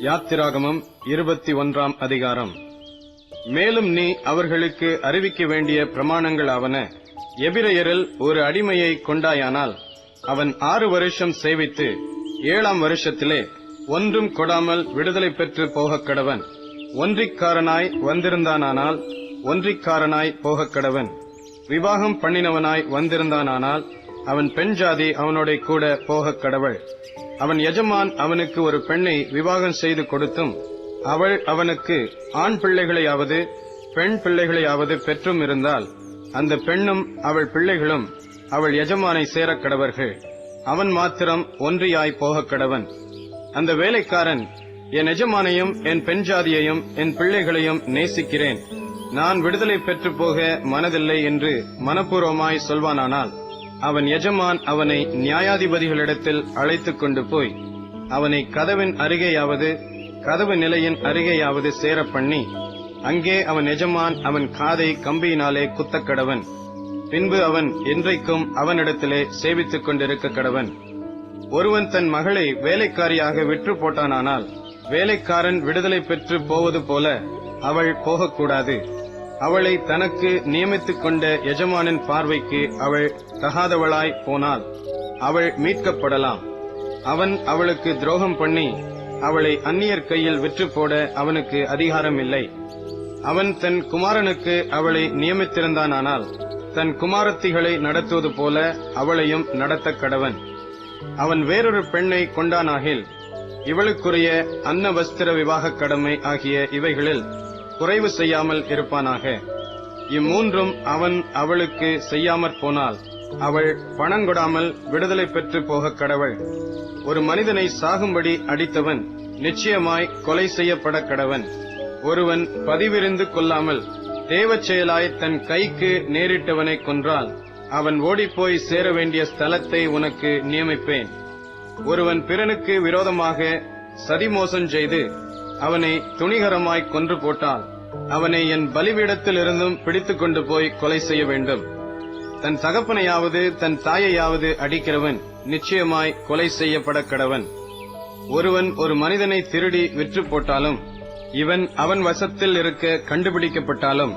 யாத்திராகமம் 21 அதிகாரம். மேலும் நீ அவர்களுக்கு அறிவிக்க வேண்டிய பிரமாணங்கள் ஆவன. எபிரெயரில் ஒரு அடிமையை கொண்டாயானால் அவன் 6 வருஷம் சேவித்து 7ஆம் வருஷத்திலே ஒன்றும் கொடாமல் விடுதலை பெற்று போகக் கடவன். ஒன்றிக்காரனாய் வந்திருந்தானால் ஒன்றிக்காரனாய் போகக் கடவன். விவாகம் பண்ணினவனாய் வந்திருந்தானால் அவன் பெண் ஜாதி அவனோட கூட போகக் கடவள். அவன் எஜமான் அவனுக்கு ஒரு பெண்ணை விவாகம் செய்து கொடுத்தும் அவள் அவனுக்கு ஆண் பிள்ளைகளையாவது பெண் பிள்ளைகளையாவது பெற்றும் இருந்தால் அந்த பெண்ணும் அவள் பிள்ளைகளும் அவள் எஜமானை சேரக் கடவர்கள். அவன் மாத்திரம் ஒன்றியாய் போகக் கடவன். அந்த வேலைக்காரன், என் எஜமானையும் என் பெண் ஜாதியையும் என் பிள்ளைகளையும் நேசிக்கிறேன், நான் விடுதலை பெற்று போக மனதில்லை என்று மனப்பூர்வமாய் சொல்வானானால் அவன் எஜமான் அவனை நியாயாதிபதிகளிடத்தில் அழைத்துக் கொண்டு போய் அவனை கதவின் அருகேயாவது கதவு நிலையின் அருகேயாவது சேரப் பண்ணி அங்கே அவன் எஜமான் அவன் காதை கம்பியினாலே குத்தக் கடவன். பின்பு அவன் என்றைக்கும் அவனிடத்திலே சேவித்துக் கொண்டிருக்க கடவன். ஒருவன் தன் மகளை வேலைக்காரியாக விற்று போட்டானால் வேலைக்காரன் விடுதலை பெற்று போவது போல அவள் போகக்கூடாது. அவளை தனக்கு நியமித்துக் கொண்ட எஜமானின் பார்வைக்கு அவள் தகாதவளாய் போனால் அவள் மீட்கப்படலாம். அவன் அவளுக்கு துரோகம் பண்ணி அவளை அந்நியர் கையில் விற்று போட அவனுக்கு அதிகாரம் இல்லை. அவன் தன் குமாரனுக்கு அவளை நியமித்திருந்தானால் தன் குமாரத்திகளை நடத்துவது போல அவளையும் நடத்தக் கடவன். அவன் வேறொரு பெண்ணை கொண்டானாகில் இவளுக்குரிய அன்ன வஸ்திர விவாக கடமை ஆகிய இவைகளில் குறைவு செய்யாமல் இருப்பானாக. இம்மூன்றும் அவன் அவளுக்கு செய்யாமற் போனால் அவள் பணங்கொடாமல் விடுதலை பெற்று போகக் கடவள். ஒரு மனிதனை சாகும்படி அடித்தவன் நிச்சயமாய் கொலை செய்யப்பட கடவன். ஒருவன் பதிவிருந்து கொள்ளாமல் தேவச் செயலாய் தன் கைக்கு நேரிட்டவனை கொன்றால் அவன் ஓடிப்போய் சேர வேண்டிய ஸ்தலத்தை உனக்கு நியமிப்பேன். ஒருவன் பிறனுக்கு விரோதமாக சதிமோசம் செய்து அவனை துணிகரமாய் கொன்று போட்டால் அவனை என் பலிபீடத்திலிருந்தும் பிடித்துக் கொண்டு போய் கொலை செய்ய வேண்டும். தன் தகப்பனையாவது தன் தாயையாவது அடிக்கிறவன் நிச்சயமாய் கொலை செய்யப்பட கடவன். ஒருவன் ஒரு மனிதனை திருடி விற்று போட்டாலும் இவன் அவன் வசத்தில் இருக்க கண்டுபிடிக்கப்பட்டாலும்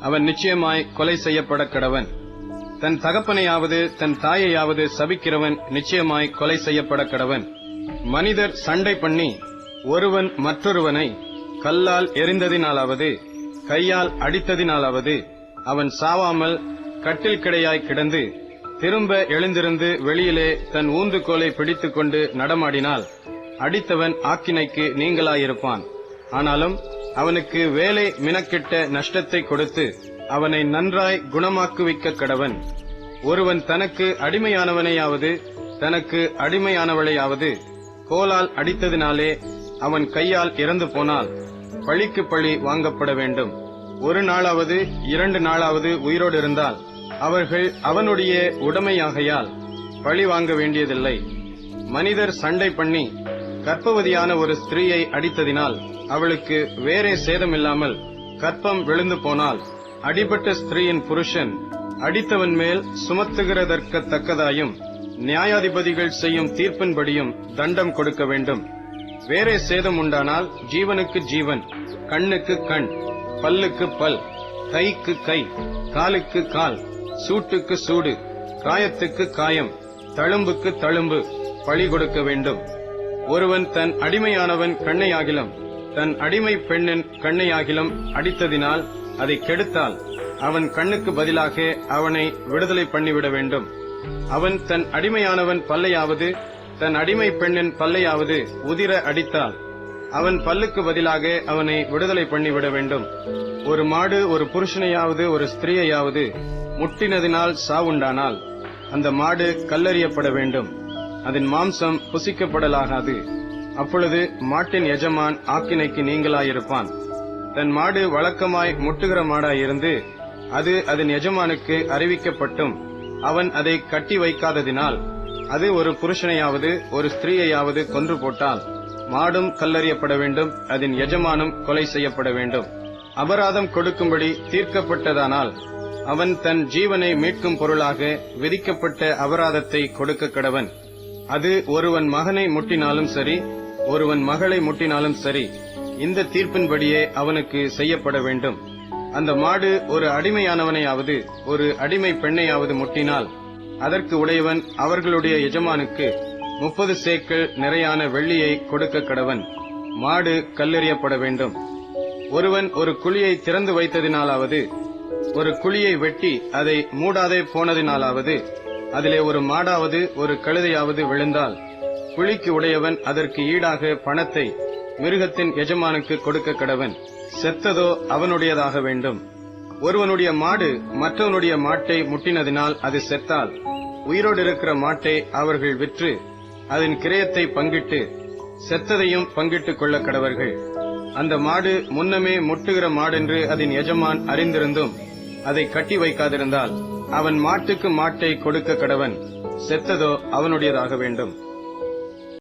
அவன் நிச்சயமாய் கொலை செய்யப்பட கடவன். தன் தகப்பனையாவது தன் தாயையாவது சபிக்கிறவன் நிச்சயமாய் கொலை செய்யப்பட கடவன். மனிதர் சண்டை பண்ணி ஒருவன் மற்றொருவனை கல்லால் எறிந்ததினாலாவது கையால் அடித்ததினாலாவது அவன் சாவாமல் கட்டில் கிடையாய் கிடந்து திரும்ப எழுந்திருந்து வெளியிலே தன் ஊந்துகோலை பிடித்துக் கொண்டு நடமாடினால் அடித்தவன் ஆக்கினைக்கு நீங்களாயிருப்பான். ஆனாலும் அவனுக்கு வேலை மினக்கிட்ட நஷ்டத்தை கொடுத்து அவனை நன்றாய் குணமாக்குவிக்க கடவன். ஒருவன் தனக்கு அடிமையானவனையாவது தனக்கு அடிமையானவளையாவது கோலால் அடித்ததினாலே அவன் கையால் இறந்து போனால் பழிக்கு பழி வாங்கப்பட வேண்டும். 1 நாளாவது 2 நாளாவது உயிரோடு இருந்தால் அவர்கள் அவனுடைய உடைமையாகையால் பழி வாங்க வேண்டியதில்லை. மனிதர் சண்டை பண்ணி கர்ப்பவதியான ஒரு ஸ்திரீயை அடித்ததினால் அவளுக்கு வேறே சேதமில்லாமல் கர்ப்பம் விழுந்து போனால் அடிபட்ட ஸ்திரீயின் புருஷன் அடித்தவன் மேல் சுமத்துகிறதற்கத்தக்கதாயும் நியாயாதிபதிகள் செய்யும் தீர்ப்பின்படியும் தண்டம் கொடுக்க வேண்டும். வேறே சேதம் உண்டானால் ஜீவனுக்கு ஜீவன், கண்ணுக்கு கண், பல்லுக்கு பல், கைக்கு கை, காலுக்கு கால், சூட்டுக்கு சூடு, காயத்துக்கு காயம், தழும்புக்கு தழும்பு பழி கொடுக்க வேண்டும். ஒருவன் தன் அடிமையானவன் கண்ணையாகிலும் தன் அடிமை பெண்ணின் கண்ணையாகிலும் அடித்ததினால் அதை கெடுத்தால் அவன் கண்ணுக்கு பதிலாக அவனை விடுதலை பண்ணிவிட வேண்டும். அவன் தன் அடிமையானவன் பல்லையாவது தன் அடிமை பெண்ணின் பல்லையாவது உதிர அடித்தால் அவன் பல்லுக்கு பதிலாக அவனை விடுதலை பண்ணிவிட வேண்டும். ஒரு மாடு ஒரு புருஷனையாவது ஒரு ஸ்திரீயையாவது முட்டினதினால் சாவுண்டானால் அந்த மாடு கல்லெறியப்பட வேண்டும். அதன் மாம்சம் புசிக்கப்படலாகாது. அப்பொழுது மாட்டின் எஜமான் ஆக்கினைக்கு நீங்களாயிருப்பான். தன் மாடு வழக்கமாய் முட்டுகிற மாடாயிருந்து அது அதன் எஜமானுக்கு அறிவிக்கப்பட்டும் அவன் அதை கட்டி வைக்காததினால் அது ஒரு புருஷனையாவது ஒரு ஸ்திரீயையாவது கொன்று போட்டால் மாடும் கல்லறியப்பட வேண்டும், அதன் எஜமானும் கொலை செய்யப்பட வேண்டும். அபராதம் கொடுக்கும்படி தீர்க்கப்பட்டதானால் அவன் தன் ஜீவனை மீட்கும் பொருளாக விதிக்கப்பட்ட அபராதத்தை கொடுக்க கடவன். அது ஒருவன் மகனை முட்டினாலும் சரி ஒருவன் மகளை முட்டினாலும் சரி, இந்த தீர்ப்பின்படியே அவனுக்கு செய்யப்பட வேண்டும். அந்த மாடு ஒரு அடிமையானவனையாவது ஒரு அடிமை பெண்ணையாவது முட்டினால் அதற்கு உடையவன் அவர்களுடைய எஜமானுக்கு 30 சேக்கல் நிறையான வெள்ளியை கொடுக்க கடவன். மாடு கல்லெறியப்பட வேண்டும். ஒருவன் ஒரு குழியை திறந்து வைத்ததினாலாவது ஒரு குழியை வெட்டி அதை மூடாதே போனதினாலாவது அதிலே ஒரு மாடாவது ஒரு கழுதையாவது விழுந்தால் குழிக்கு உடையவன் அதற்கு ஈடாக பணத்தை மிருகத்தின் எஜமானுக்கு கொடுக்க கடவன். செத்ததோ அவனுடையதாக வேண்டும். ஒருவனுடைய மாடு மற்றவனுடைய மாட்டை முட்டினதினால் அது செத்தால் உயிரோடு இருக்கிற மாட்டை அவர்கள் விற்று அதன் கிரயத்தை பங்கிட்டு செத்ததையும் பங்கிட்டுக் கொள்ள கடவர்கள். அந்த மாடு முன்னமே முட்டுகிற மாடென்று அதன் எஜமான் அறிந்திருந்தும் அதை கட்டி வைக்காதிருந்தால் அவன் மாட்டுக்கு மாட்டை கொடுக்க கடவன். செத்ததோ அவனுடையதாக வேண்டும்.